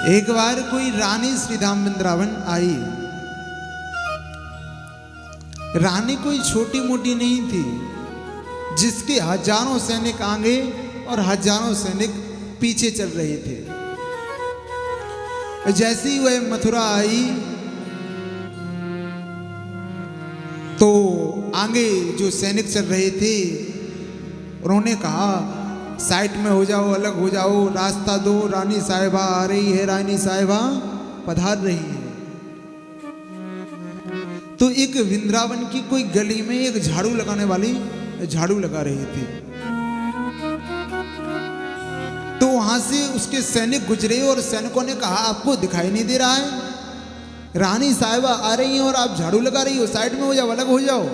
एक बार कोई रानी श्रीधाम वृंदावन आई। रानी कोई छोटी मोटी नहीं थी, जिसके हजारों सैनिक आगे और हजारों सैनिक पीछे चल रहे थे। जैसे ही वह मथुरा आई तो आगे जो सैनिक चल रहे थे उन्होंने कहा, साइड में हो जाओ, अलग हो जाओ, रास्ता दो, रानी साहिबा आ रही है, रानी साहिबा पधार रही है। तो एक वृंदावन की कोई गली में एक झाड़ू लगाने वाली झाड़ू लगा रही थी। तो वहां से उसके सैनिक गुजरे और सैनिकों ने कहा, आपको दिखाई नहीं दे रहा है? रानी साहिबा आ रही हैं और आप झाड़ू लगा रही हो, साइड में हो जाओ, अलग हो जाओ।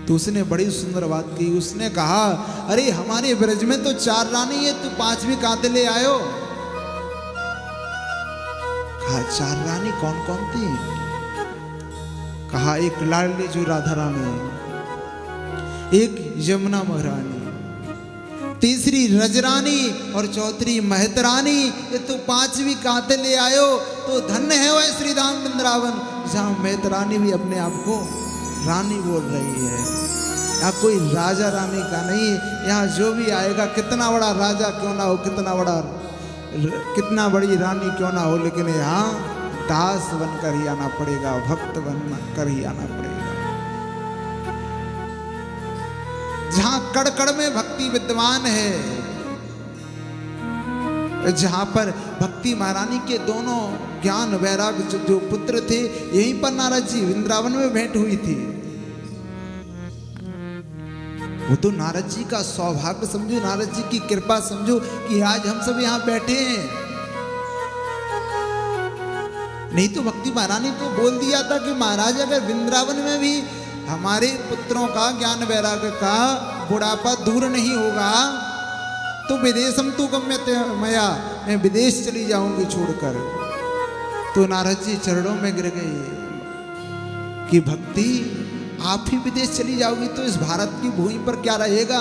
तो उसने बड़ी सुंदर बात की। उसने कहा, अरे हमारे ब्रज में तो 4 रानी है, तू 5वीं कहां ले आयो? कहा 4 रानी कौन कौन थी? कहा एक लाडली जो राधा रानी, एक यमुना महारानी, तीसरी रजरानी और चौथी महतरानी। ये तो 5वीं कहां ले आयो? तो धन्य है वह श्रीधाम वृंदावन जहां महतरानी भी अपने आप को रानी बोल रही है। यहाँ कोई राजा रानी का नहीं, यहाँ जो भी आएगा, कितना बड़ा राजा क्यों ना हो, कितना बड़ी रानी क्यों ना हो, लेकिन यहाँ दास बनकर ही आना पड़ेगा, भक्त बनकर ही आना पड़ेगा। जहाँ कड़ कड़ में भक्ति विद्यमान है, जहाँ पर भक्ति महारानी के दोनों ज्ञान वैराग जो पुत्र थे, यहीं पर नारद जी वृंदावन में भेंट हुई थी। वो तो नारद जी का सौभाग्य समझो, नारद जी की कृपा समझो कि आज हम सब यहाँ बैठे हैं। नहीं तो भक्ति महारानी को बोल दिया था कि महाराज अगर वृंदावन में भी हमारे पुत्रों का ज्ञान वैराग्य का बुढ़ापा दूर नहीं होगा तो विदेशम तू गम्यते मया, मैं विदेश चली जाऊंगी छोड़कर। तो नारद जी चरणों में गिर गए कि भक्ति आप ही विदेश चली जाओगी तो इस भारत की भूमि पर क्या रहेगा?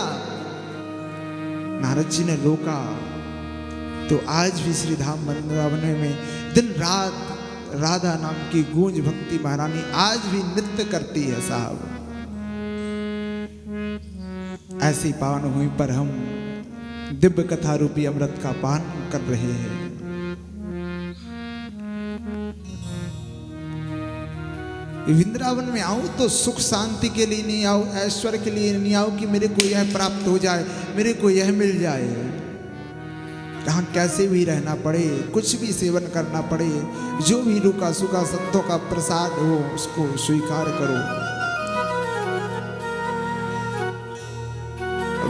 नारद जी ने रोका। तो आज भी श्रीधाम वृंदावन में दिन रात राधा नाम की गूंज भक्ति महारानी आज भी नृत्य करती है साहब। ऐसी पावन भूमि पर हम दिव्य कथा रूपी अमृत का पान कर रहे हैं। वृंदावन में आओ तो सुख शांति के लिए नहीं आओ, ऐश्वर्य के लिए नहीं आओ कि मेरे को यह प्राप्त हो जाए, मेरे को यह मिल जाए। यहाँ कैसे भी रहना पड़े, कुछ भी सेवन करना पड़े, जो भी रूखा सूखा संतों का प्रसाद हो उसको स्वीकार करो।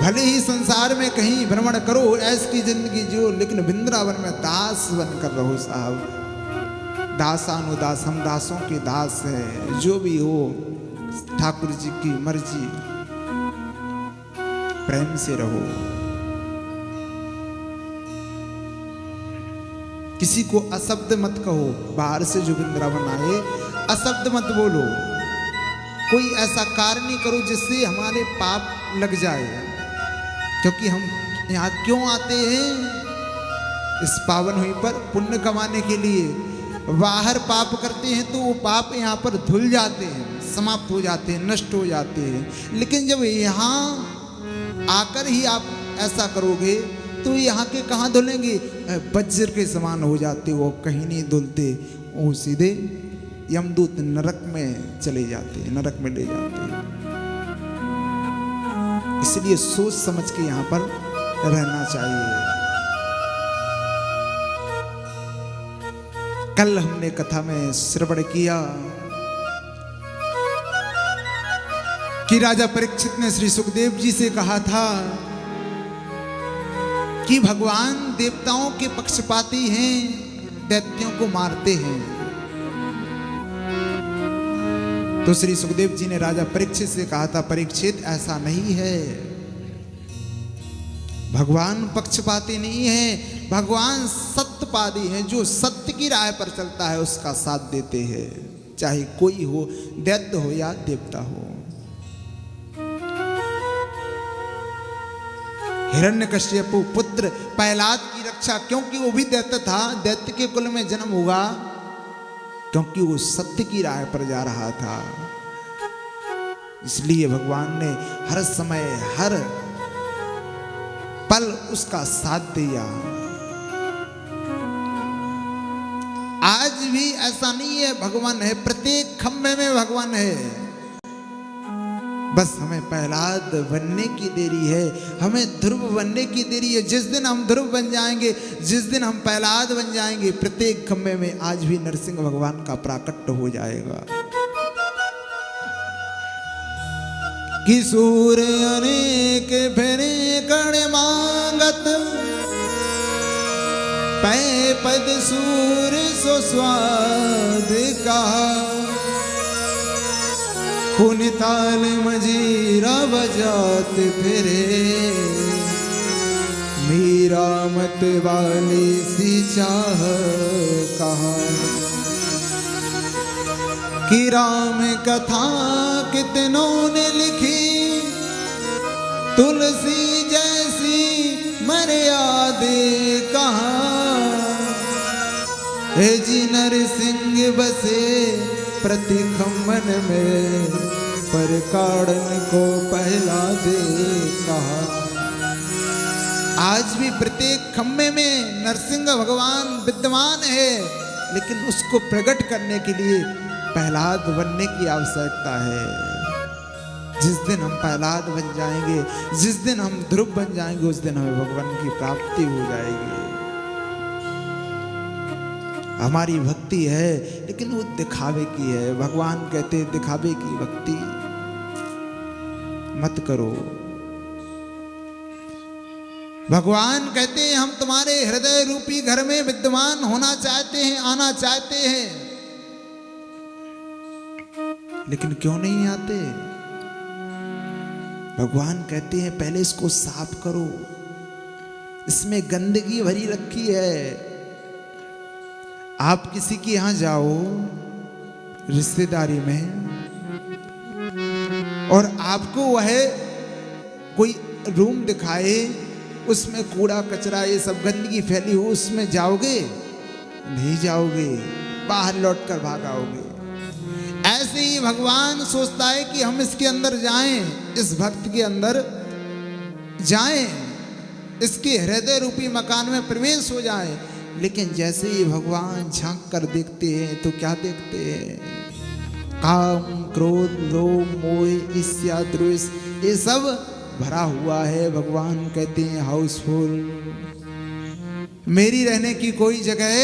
भले ही संसार में कहीं भ्रमण करो, ऐसी की जिंदगी जो, लेकिन वृंदावन में दास बनकर रहो साहब। दासानुदास, हम दासों के दास हैं। जो भी हो ठाकुर जी की मर्जी, प्रेम से रहो। किसी को अशब्द मत कहो। बाहर से जो वृंदावन आए अशब्द मत बोलो। कोई ऐसा कार्य नहीं करो जिससे हमारे पाप लग जाए, क्योंकि हम यहाँ क्यों आते हैं? इस पावन हुई पर पुण्य कमाने के लिए। बाहर पाप करते हैं तो वो पाप यहाँ पर धुल जाते हैं, समाप्त हो जाते हैं, नष्ट हो जाते हैं। लेकिन जब यहाँ आकर ही आप ऐसा करोगे तो यहाँ के कहाँ धुलेंगे? वज्र के समान हो जाते, वो कहीं नहीं धुलते, वो सीधे यमदूत नरक में चले जाते हैं, नरक में ले जाते हैं। इसलिए सोच समझ के यहाँ पर रहना चाहिए। कल हमने कथा में श्रवण किया कि राजा परीक्षित ने श्री सुखदेव जी से कहा था कि भगवान देवताओं के पक्षपाती हैं, दैत्यों को मारते हैं। तो श्री सुखदेव जी ने राजा परीक्षित से कहा था, परीक्षित ऐसा नहीं है, भगवान पक्षपाती नहीं है, भगवान सत्यपादी हैं। जो सत्य की राह पर चलता है उसका साथ देते हैं, चाहे कोई हो, दैत्य हो या देवता हो। हिरण्यकश्यपु पुत्र प्रहलाद की रक्षा, क्योंकि वो भी दैत्य था, दैत्य के कुल में जन्म हुआ, क्योंकि वो सत्य की राह पर जा रहा था। इसलिए भगवान ने हर समय हर पल उसका साथ दिया। आज भी ऐसा नहीं है, भगवान है, प्रत्येक खम्भे में भगवान है। बस हमें प्रहलाद बनने की देरी है, हमें ध्रुव बनने की देरी है। जिस दिन हम ध्रुव बन जाएंगे, जिस दिन हम प्रहलाद बन जाएंगे, प्रत्येक खम्भे में आज भी नरसिंह भगवान का प्राकट्य हो जाएगा। कि सूर्य अनेक फेरे कण मांगत, पै पद सूर सो स्वाद कहा, पुनिताल मजीरा बजात फिरे, मीरा मत वाली सी चाह कहा। कि राम कथा कितनों ने लिखी, तुलसी जैसी मर्यादे कहा, हे जी नरसिंह बसे प्रति खम्मन में, पर काड़न को पहला दे कहा। आज भी प्रत्येक खम्भे में नरसिंह भगवान विद्यमान है, लेकिन उसको प्रकट करने के लिए प्रहलाद बनने की आवश्यकता है। जिस दिन हम प्रहलाद बन जाएंगे, जिस दिन हम ध्रुव बन जाएंगे, उस दिन हमें भगवान की प्राप्ति हो जाएगी। हमारी भक्ति है, लेकिन वो दिखावे की है। भगवान कहते हैं दिखावे की भक्ति मत करो। भगवान कहते हैं हम तुम्हारे हृदय रूपी घर में विद्यमान होना चाहते हैं, आना चाहते हैं, लेकिन क्यों नहीं आते? भगवान कहते हैं पहले इसको साफ करो, इसमें गंदगी भरी रखी है। आप किसी के यहां जाओ रिश्तेदारी में, और आपको वह कोई रूम दिखाए, उसमें कूड़ा कचरा ये सब गंदगी फैली हो, उसमें जाओगे? नहीं जाओगे, बाहर लौटकर भागाओगे। ऐसे ही भगवान सोचता है कि हम इसके अंदर जाएं, इस भक्त के अंदर जाएं, इसके हृदय रूपी मकान में प्रवेश हो जाएं। लेकिन जैसे ही भगवान झांक कर देखते हैं तो क्या देखते हैं? काम, क्रोध, लोभ, मोह, ईर्ष्या, द्वेष, ये सब भरा हुआ है। भगवान कहते हैं हाउसफुल, मेरी रहने की कोई जगह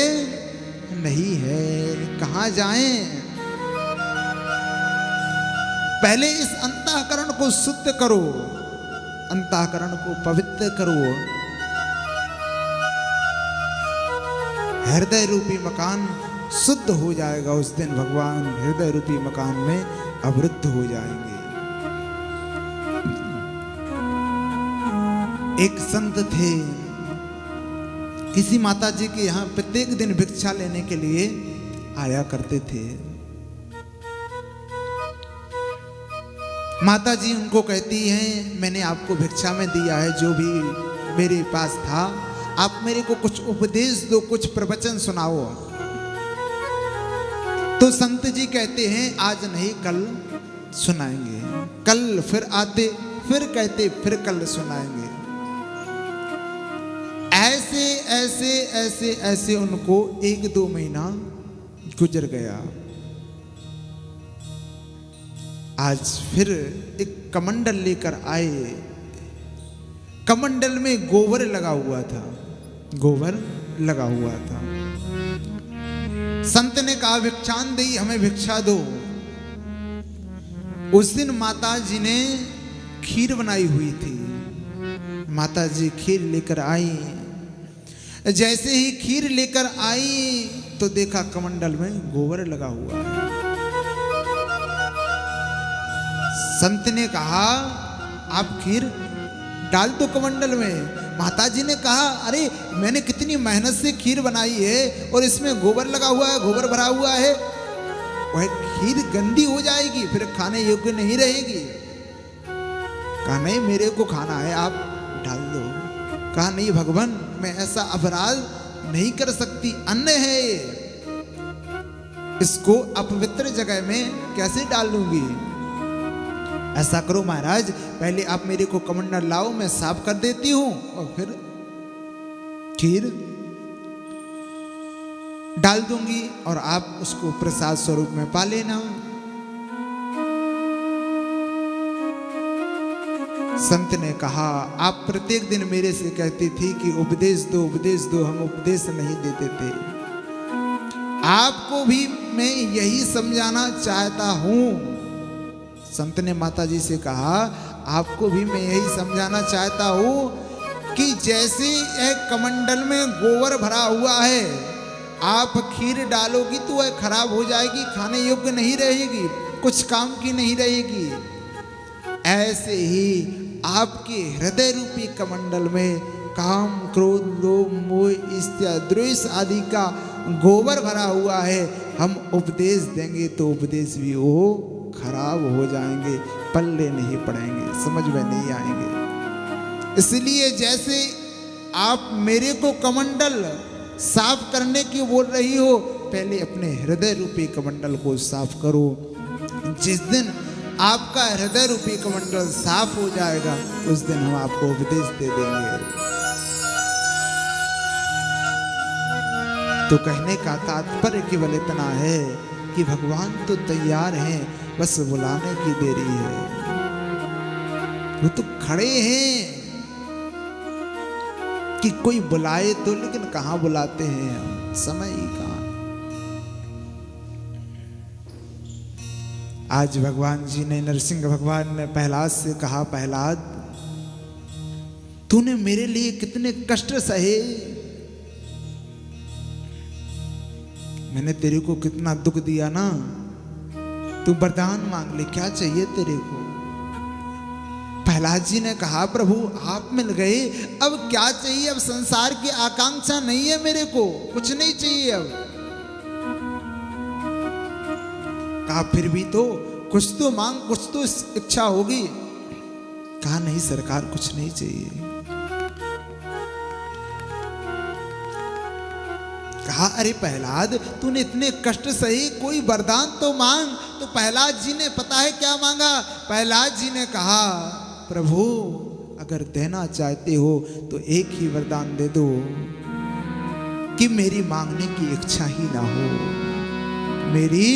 नहीं है। कहाँ जाएं? पहले इस अंतःकरण को शुद्ध करो, अंतःकरण को पवित्र करो। हृदय रूपी मकान शुद्ध हो जाएगा, उस दिन भगवान हृदय रूपी मकान में अवरुद्ध हो जाएंगे। एक संत थे, किसी माता जी के यहाँ प्रत्येक दिन भिक्षा लेने के लिए आया करते थे। माता जी उनको कहती हैं मैंने आपको भिक्षा में दिया है, जो भी मेरे पास था, आप मेरे को कुछ उपदेश दो, कुछ प्रवचन सुनाओ। तो संत जी कहते हैं आज नहीं कल सुनाएंगे। कल फिर आते, फिर कहते फिर कल सुनाएंगे। ऐसे ऐसे ऐसे ऐसे उनको 1-2 महीना गुजर गया। आज फिर एक कमंडल लेकर आए। कमंडल में गोबर लगा हुआ था, गोबर लगा हुआ था। संत ने कहा भिक्षांदेही, हमें भिक्षा दो। उस दिन माता जी ने खीर बनाई हुई थी। माता जी खीर लेकर आई। जैसे ही खीर लेकर आई तो देखा कमंडल में गोबर लगा हुआ है। संत ने कहा आप खीर डाल दो कमंडल में। माता जी ने कहा अरे मैंने कितनी मेहनत से खीर बनाई है और इसमें गोबर लगा हुआ है, गोबर भरा हुआ है, वह खीर गंदी हो जाएगी, फिर खाने योग्य नहीं रहेगी। कहा नहीं, मेरे को खाना है, आप डाल दो। कहा नहीं भगवान, मैं ऐसा अपराध नहीं कर सकती, अन्न है ये, इसको अपवित्र जगह में कैसे डाल लूंगी। ऐसा करो महाराज, पहले आप मेरे को कमंडल लाओ, मैं साफ कर देती हूं और फिर खीर डाल दूंगी और आप उसको प्रसाद स्वरूप में पा लेना। संत ने कहा, आप प्रत्येक दिन मेरे से कहती थी कि उपदेश दो उपदेश दो, हम उपदेश नहीं देते थे। आपको भी मैं यही समझाना चाहता हूं। संत ने माता जी से कहा, आपको भी मैं यही समझाना चाहता हूं कि जैसे एक कमंडल में गोबर भरा हुआ है, आप खीर डालोगी तो वह खराब हो जाएगी, खाने योग्य नहीं रहेगी, कुछ काम की नहीं रहेगी। ऐसे ही आपके हृदय रूपी कमंडल में काम, क्रोध, लोभ, मोह, ईर्ष्या, द्वेष आदि का गोबर भरा हुआ है। हम उपदेश देंगे तो उपदेश भी वो खराब हो जाएंगे, पल्ले नहीं पड़ेंगे, समझ में नहीं आएंगे। इसलिए जैसे आप मेरे को कमंडल साफ करने की बोल रही हो, पहले अपने हृदय रूपी कमंडल को साफ करो। जिस दिन आपका हृदय रूपी कमंडल साफ हो जाएगा, उस दिन हम आपको उपदेश दे देंगे। तो कहने का तात्पर्य केवल इतना है कि भगवान तो तैयार हैं, बस बुलाने की देरी है। वो तो खड़े हैं कि कोई बुलाए तो, लेकिन कहां बुलाते हैं हम, समय ही कहां। आज भगवान जी ने, नरसिंह भगवान ने प्रहलाद से कहा, प्रहलाद तूने मेरे लिए कितने कष्ट सहे, मैंने तेरे को कितना दुख दिया ना, तू वरदान मांग ले, क्या चाहिए तेरे को। प्रहलाद जी ने कहा, प्रभु आप मिल गए, अब क्या चाहिए, अब संसार की आकांक्षा नहीं है मेरे को, कुछ नहीं चाहिए अब। कहा फिर भी तो कुछ तो मांग, कुछ तो इच्छा होगी। कहा नहीं सरकार, कुछ नहीं चाहिए। कहा अरे प्रहलाद, तूने इतने कष्ट सही, कोई वरदान तो मांग। तो प्रहलाद जी ने पता है क्या मांगा। प्रहलाद जी ने कहा, प्रभु अगर देना चाहते हो तो एक ही वरदान दे दो कि मेरी मांगने की इच्छा ही ना हो, मेरी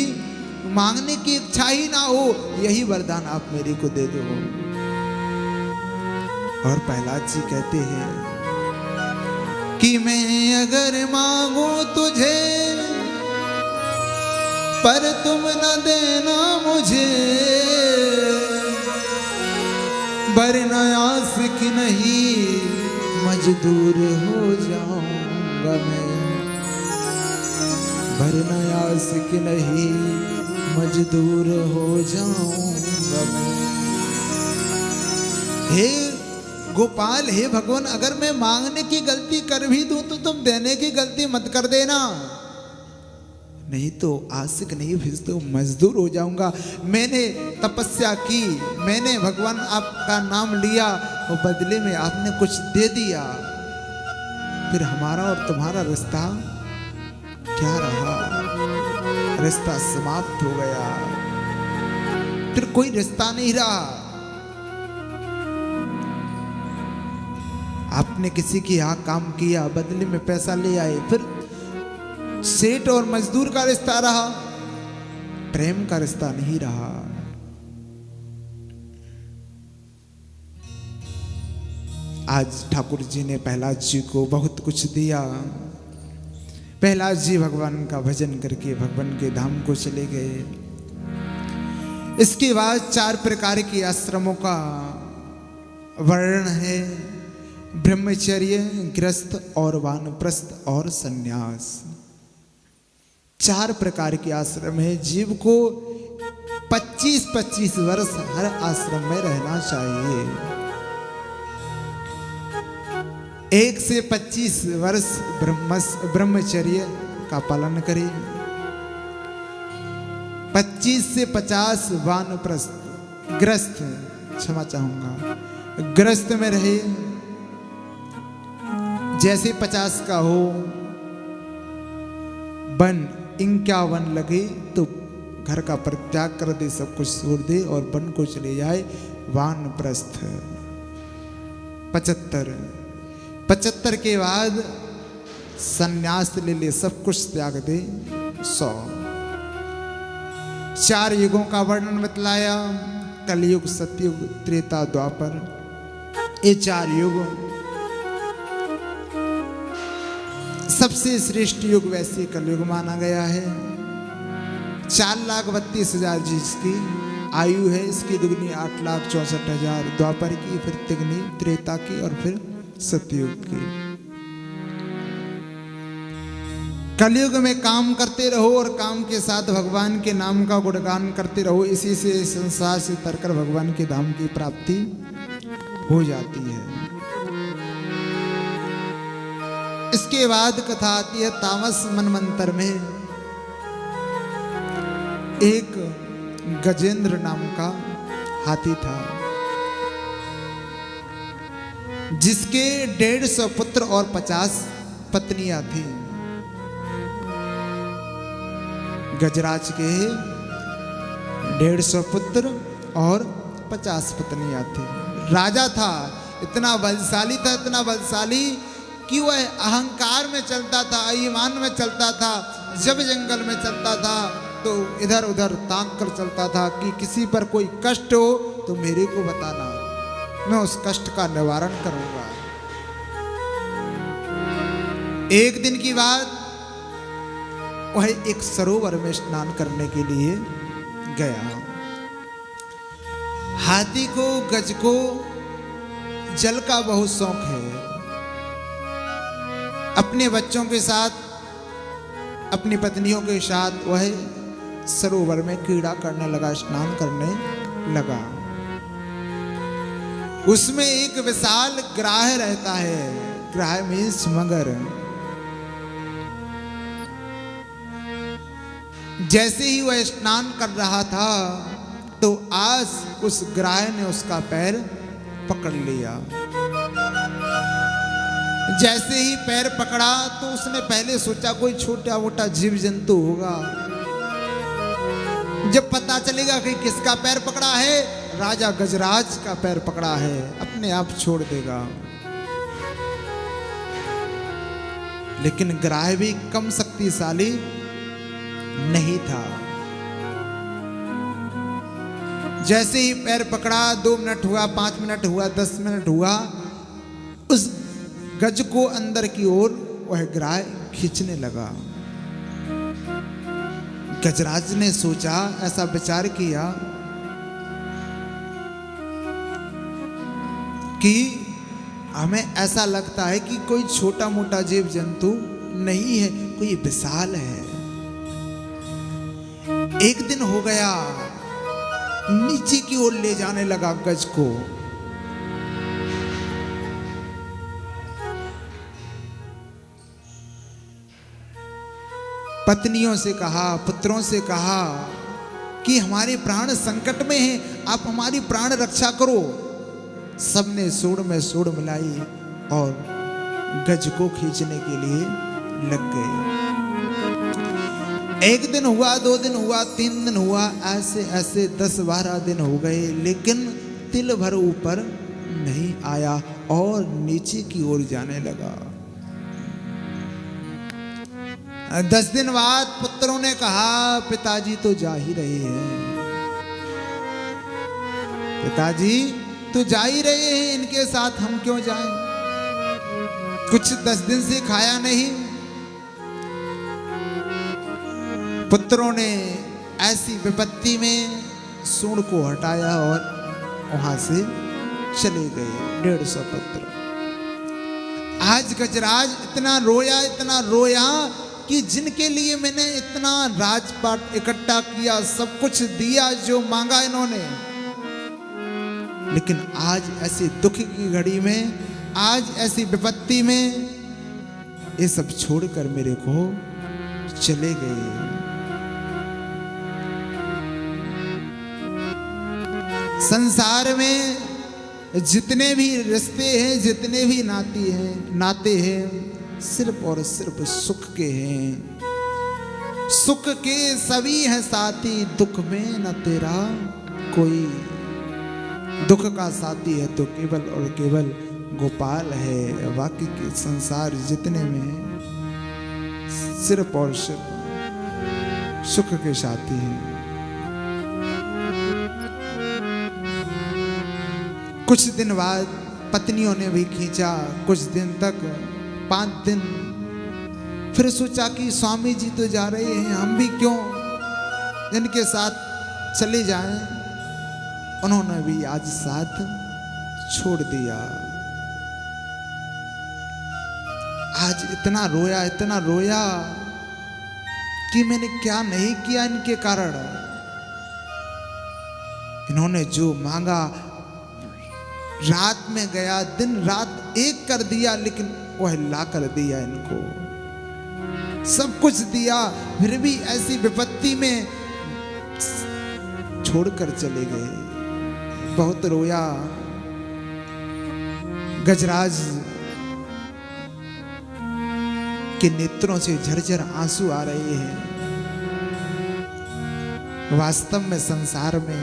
मांगने की इच्छा ही ना हो, यही वरदान आप मेरे को दे दो। और प्रहलाद जी कहते हैं कि मैं अगर मांगू तुझे पर तुम न देना मुझे, वरना आशिक नहीं मजदूर हो जाऊंगा मैं, वरना आशिक नहीं मजदूर हो जाऊंगा मैं। हे गोपाल, हे भगवान, अगर मैं मांगने की गलती कर भी दूं तो तुम देने की गलती मत कर देना, नहीं तो आशिक नहीं फिर तो मजदूर हो जाऊंगा। मैंने तपस्या की, मैंने भगवान आपका नाम लिया और बदले में आपने कुछ दे दिया, फिर हमारा और तुम्हारा रिश्ता क्या रहा, रिश्ता समाप्त हो गया, फिर कोई रिश्ता नहीं रहा। आपने किसी की यहाँ काम किया, बदले में पैसा ले आए, फिर सेठ और मजदूर का रिश्ता रहा, प्रेम का रिश्ता नहीं रहा। आज ठाकुर जी ने प्रहलाद जी को बहुत कुछ दिया। प्रहलाद जी भगवान का भजन करके भगवान के धाम को चले गए। इसके बाद 4 प्रकार के आश्रमों का वर्णन है, ब्रह्मचर्य, गृहस्थ और वानप्रस्थ और सन्यास। 4 प्रकार के आश्रम है। जीव को 25-25 वर्ष हर आश्रम में रहना चाहिए। 1 से 25 वर्ष ब्रह्मचर्य का पालन करें, 25 से 50 वानप्रस्थ गृहस्थ, क्षमा चाहूंगा, गृहस्थ में रहे, जैसे 50 का हो, वन 51 लगे तो घर का परित्याग कर दे, सब कुछ छोड़ दे और वन को चले जाए वानप्रस्थ। 75 के बाद संन्यास ले ले, सब कुछ त्याग दे। 100 4 युगों का वर्णन बतलाया, कलयुग, सतयुग, त्रेता, द्वापर, ये 4 युग। सबसे श्रेष्ठ युग वैसे कलयुग माना गया है। 4,32,000 जिसकी आयु है, इसकी दुगनी 8,64,000 द्वापर की, फिर तिगनी त्रेता की और फिर सतयुग की। कलयुग में काम करते रहो और काम के साथ भगवान के नाम का गुणगान करते रहो, इसी से संसार से तरकर भगवान के धाम की प्राप्ति हो जाती है। इसके बाद कथा आती है तामस मनवंतर में एक गजेंद्र नाम का हाथी था, जिसके 150 पुत्र और 50 पत्नियां थी। गजराज के 150 पुत्र और 50 पत्नियां थी। राजा था, इतना बलशाली था, इतना बलशाली कि वह अहंकार में चलता था, ईमान में चलता था। जब जंगल में चलता था तो इधर उधर ताक कर चलता था कि किसी पर कोई कष्ट हो तो मेरे को बताना, मैं उस कष्ट का निवारण करूंगा। एक दिन की बात, वह एक सरोवर में स्नान करने के लिए गया। हाथी को, गज को जल का बहुत शौक है। अपने बच्चों के साथ, अपनी पत्नियों के साथ वह सरोवर में क्रीड़ा करने लगा, स्नान करने लगा। उसमें एक विशाल ग्राह रहता है, ग्राह मीन्स मगर। जैसे ही वह स्नान कर रहा था तो आज उस ग्राह ने उसका पैर पकड़ लिया। जैसे ही पैर पकड़ा तो उसने पहले सोचा कोई छोटा मोटा जीव जंतु होगा। जब पता चलेगा कि किसका पैर पकड़ा है, राजा गजराज का पैर पकड़ा है, अपने आप छोड़ देगा। लेकिन ग्राह भी कम शक्तिशाली नहीं था। जैसे ही पैर पकड़ा, 2 मिनट हुआ, 5 मिनट हुआ, 10 मिनट हुआ, उस गज को अंदर की ओर वह ग्राह खींचने लगा। गजराज ने सोचा, ऐसा विचार किया कि हमें ऐसा लगता है कि कोई छोटा मोटा जीव जंतु नहीं है, कोई विशाल है। एक दिन हो गया, नीचे की ओर ले जाने लगा गज को। पत्नियों से कहा, पुत्रों से कहा कि हमारे प्राण संकट में हैं, आप हमारी प्राण रक्षा करो। सबने सूंड में सूंड मिलाई और गज को खींचने के लिए लग गए। एक दिन हुआ, 2 दिन हुआ, 3 दिन हुआ, ऐसे ऐसे 10-12 दिन हो गए, लेकिन तिल भर ऊपर नहीं आया और नीचे की ओर जाने लगा। 10 दिन बाद पुत्रों ने कहा, पिताजी तो जा ही रहे हैं, पिताजी तो जा ही रहे हैं, इनके साथ हम क्यों जाएं? कुछ 10 दिन से खाया नहीं। पुत्रों ने ऐसी विपत्ति में सूंड को हटाया और वहां से चले गए 150 पुत्र। आज गजराज इतना रोया कि जिनके लिए मैंने इतना राजपाट इकट्ठा किया, सब कुछ दिया जो मांगा इन्होंने, लेकिन आज ऐसे दुख की घड़ी में, आज ऐसी विपत्ति में ये सब छोड़कर मेरे को चले गए। संसार में जितने भी रिश्ते हैं, जितने भी नाते हैं सिर्फ और सिर्फ सुख के हैं। सुख के सभी हैं साथी, दुख में न तेरा कोई। दुख का साथी है तो केवल और केवल गोपाल है। बाकी के संसार जितने में है सिर्फ और सिर्फ सुख के साथी हैं। कुछ दिन बाद पत्नियों ने भी खींचा, कुछ दिन तक, 5 दिन। फिर सोचा कि स्वामी जी तो जा रहे हैं, हम भी क्यों इनके साथ चले जाएं। उन्होंने भी आज साथ छोड़ दिया। आज इतना रोया कि मैंने क्या नहीं किया इनके कारण। इन्होंने जो मांगा, रात में गया, दिन रात एक कर दिया, लेकिन वह ला कर दिया इनको, सब कुछ दिया, फिर भी ऐसी विपत्ति में छोड़कर चले गए। बहुत रोया। गजराज के नेत्रों से झरझर आंसू आ रहे हैं। वास्तव में संसार में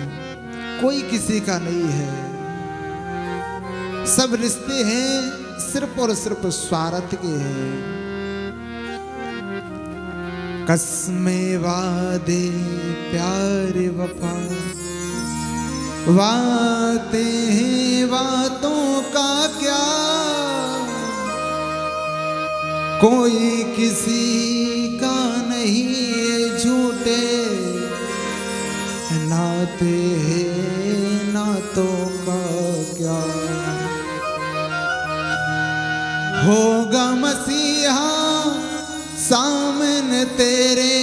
कोई किसी का नहीं है। सब रिश्ते हैं सिर्फ और सिर्फ स्वार्थ के हैं। कसमें वादे प्यार वफा, बातें हैं बातों का क्या, कोई किसी का नहीं, झूठे नाते हैं नातों का क्या। होगा मसीहा सामने तेरे,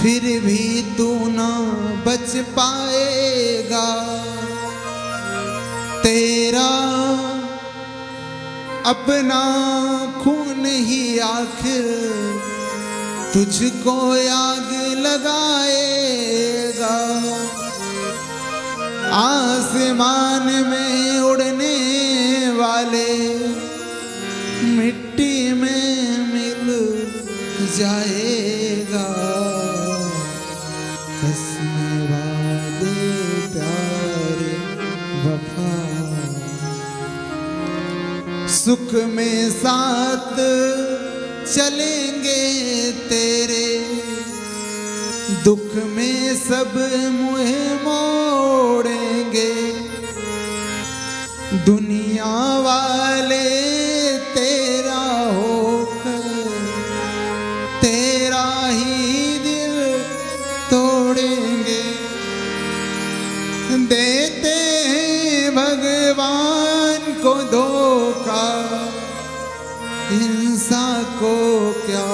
फिर भी तू ना बच पाएगा। तेरा अपना खून ही आखिर तुझको आग लगाएगा। आसमान में उड़ने वाले मिट्टी में मिल जाएगा। कसमें वादे प्यार वफा, सुख में साथ चलेंगे तेरे, दुख में सब मुँह मोड़ेंगे। दुनिया वाले तेरा होकर तेरा ही दिल तोड़ेंगे। देते हैं भगवान को धोखा, इंसान को क्या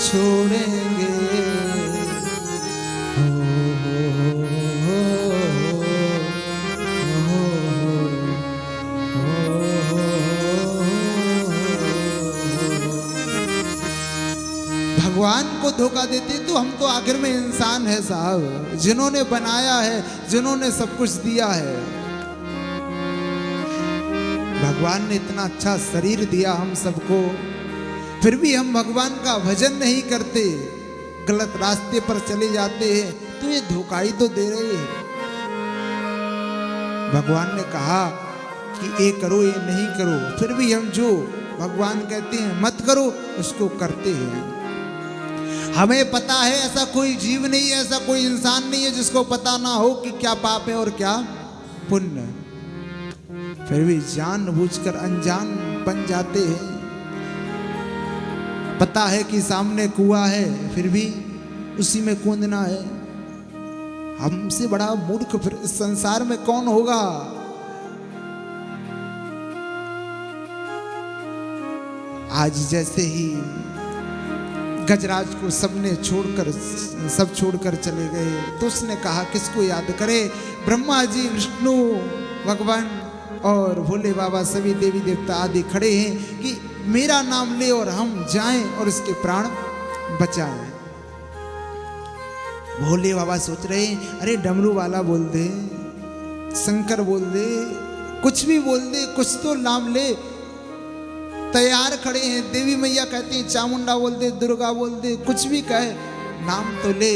छोड़ेंगे। भगवान को धोखा देते तो हम तो आखिर में इंसान है साहब, जिन्होंने बनाया है, जिन्होंने सब कुछ दिया है। भगवान ने इतना अच्छा शरीर दिया हम सबको, फिर भी हम भगवान का भजन नहीं करते, गलत रास्ते पर चले जाते हैं, तो ये धोखा ही तो दे रहे हैं। भगवान ने कहा कि ये करो ये नहीं करो, फिर भी हम जो भगवान कहते हैं मत करो उसको करते हैं। हमें पता है ऐसा कोई जीव नहीं है, ऐसा कोई इंसान नहीं है जिसको पता ना हो कि क्या पाप है और क्या पुण्य, फिर भी जानबूझकर अनजान बन जाते हैं। पता है कि सामने कुआं है, फिर भी उसी में कूदना है। हमसे बड़ा मूर्ख फिर इस संसार में कौन होगा। आज जैसे ही गजराज को सबने सब छोड़कर चले गए, तो उसने कहा किसको याद करे। ब्रह्मा जी, विष्णु भगवान और भोले बाबा, सभी देवी देवता आदि खड़े हैं कि मेरा नाम ले और हम जाएं और इसके प्राण बचाएं। भोले बाबा सोच रहे हैं अरे डमरू वाला बोल दे, शंकर बोल दे, कुछ भी बोल दे, कुछ तो नाम ले। तैयार खड़े हैं, देवी मैया कहती हैं, चामुंडा बोल दे, दुर्गा बोल दे, कुछ भी कहे, नाम तो ले।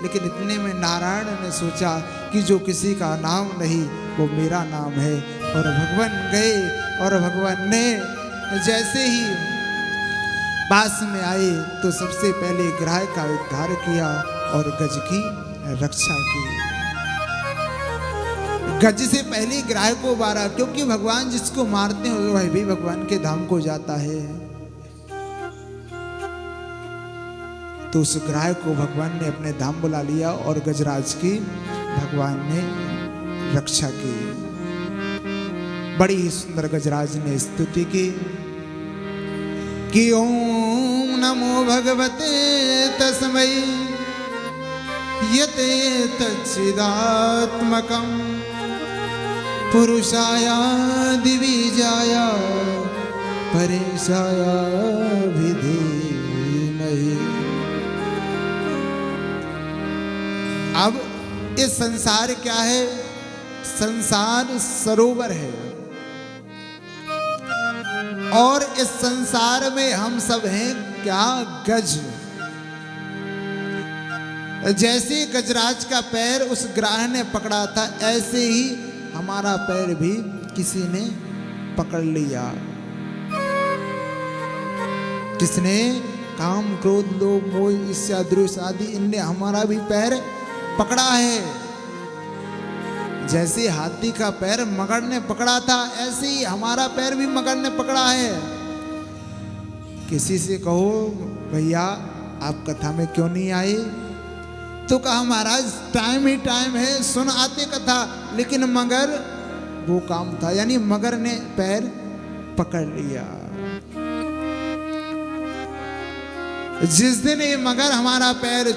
लेकिन इतने में नारायण ने सोचा कि जो किसी का नाम नहीं वो मेरा नाम है। और भगवान गए और भगवान ने जैसे ही पास में आए तो सबसे पहले ग्राह का उद्धार किया और गज की रक्षा की। गज से पहले ग्राह को मारा, क्योंकि भगवान जिसको मारते हैं वह भी भगवान के धाम को जाता है। तो उस ग्राह को भगवान ने अपने धाम बुला लिया और गजराज की भगवान ने रक्षा की। बड़ी ही सुंदर गजराज ने स्तुति की कि ओम नमो भगवते तस्मै यते तच्चिदात्मकं पुरुषाय दिविजाय परेशाय धीमहि। अब ये संसार क्या है? संसार सरोवर है और इस संसार में हम सब हैं क्या? गज। जैसे गजराज का पैर उस ग्राह ने पकड़ा था, ऐसे ही हमारा पैर भी किसी ने पकड़ लिया। किसने? काम, क्रोध, लोभ, मोह, ईर्ष्या, द्वेष आदि, इनने हमारा भी पैर पकड़ा है। जैसे हाथी का पैर मगर ने पकड़ा था, ऐसे ही हमारा पैर भी मगर ने पकड़ा है। किसी से कहो भैया आप कथा में क्यों नहीं आए, तो कहा महाराज टाइम ही टाइम है, सुन आते कथा, लेकिन मगर वो काम था, यानी मगर ने पैर पकड़ लिया। जिस दिन ये मगर हमारा पैर